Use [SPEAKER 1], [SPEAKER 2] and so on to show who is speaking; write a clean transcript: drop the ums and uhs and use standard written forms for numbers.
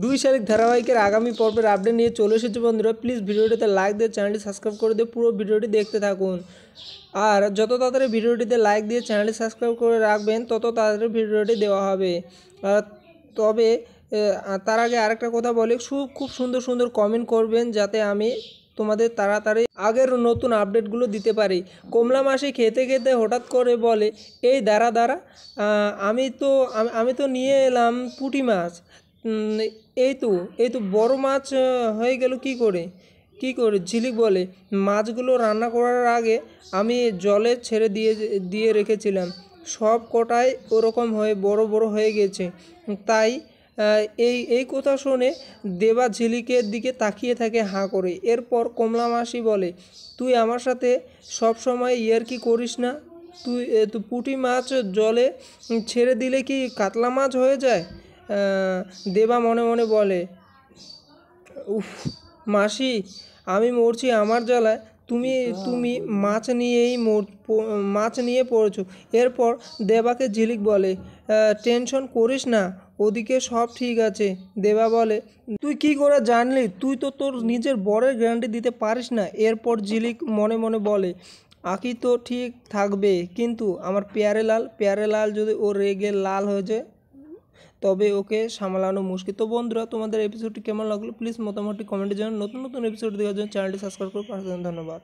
[SPEAKER 1] দুই শালিক ধারাবাহিকের আগামী পর্বের আপডেট নিয়ে চলে এসেছে বন্ধুরা। প্লিজ ভিডিওটিতে লাইক দিয়ে চ্যানেলটি সাবস্ক্রাইব করে দিয়ে পুরো ভিডিওটি দেখতে থাকুন। আর যত তাড়াতাড়ি ভিডিওটিতে লাইক দিয়ে চ্যানেলটি সাবস্ক্রাইব করে রাখবেন তত তাড়াতাড়ি ভিডিওটি দেওয়া হবে। তবে তার আগে আরেকটা কথা বলি, খুব সুন্দর সুন্দর কমেন্ট করবেন যাতে আমি তোমাদের তাড়াতাড়ি আগের নতুন আপডেটগুলো দিতে পারি। কমলা মাসি খেতে খেতে হঠাৎ করে বলে, এই দাঁড়া আমি তো নিয়ে এলাম পুঁটি মাছ। এই তো বড় মাছ হয়ে গেল কি করে। ঝিলিক বলে, মাছগুলো রান্না করার আগে আমি জলে ছেড়ে দিয়ে রেখেছিলাম, সব কটাই ওরকম হয়ে বড় বড় হয়ে গেছে। তাই এই কথা শুনে দেবা ঝিলিকের দিকে তাকিয়ে থাকে হাঁ করে। এরপর কমলা মাসি বলে, তুই আমার সাথে সব সময় ইয়ার্কি করিস না। তুই পুঁটি মাছ জলে ছেড়ে দিলে কি কাতলা মাছ হয়ে যায়? দেবা মনে মনে বলে, উফ মাসি, আমি মরছি আমার জ্বালায়, তুমি মাছ নিয়ে পড়েছো। এরপর দেবাকে ঝিলিক বলে, টেনশন করিস না, ওদিকে সব ঠিক আছে। দেবা বলে, তুই কি করে জানলি? তুই তো তোর নিজের বরের গ্যারান্টি দিতে পারিস না। এরপর ঝিলিক মনে মনে বলে, আঁকি তো ঠিক থাকবে, কিন্তু আমার প্যারে লাল যদি ও রেগে লাল হয়ে যায় তবে ওকে সামলানো মুশকিল। তো বন্ধুরা, তোমাদের এপিসোডটি কেমন লাগলো প্লিজ মতামতটি কমেন্টে জানান। নতুন নতুন এপিসোড দেওয়ার জন্য চ্যানেলটি সাবস্ক্রাইব করে পাশে থাকুন। ধন্যবাদ।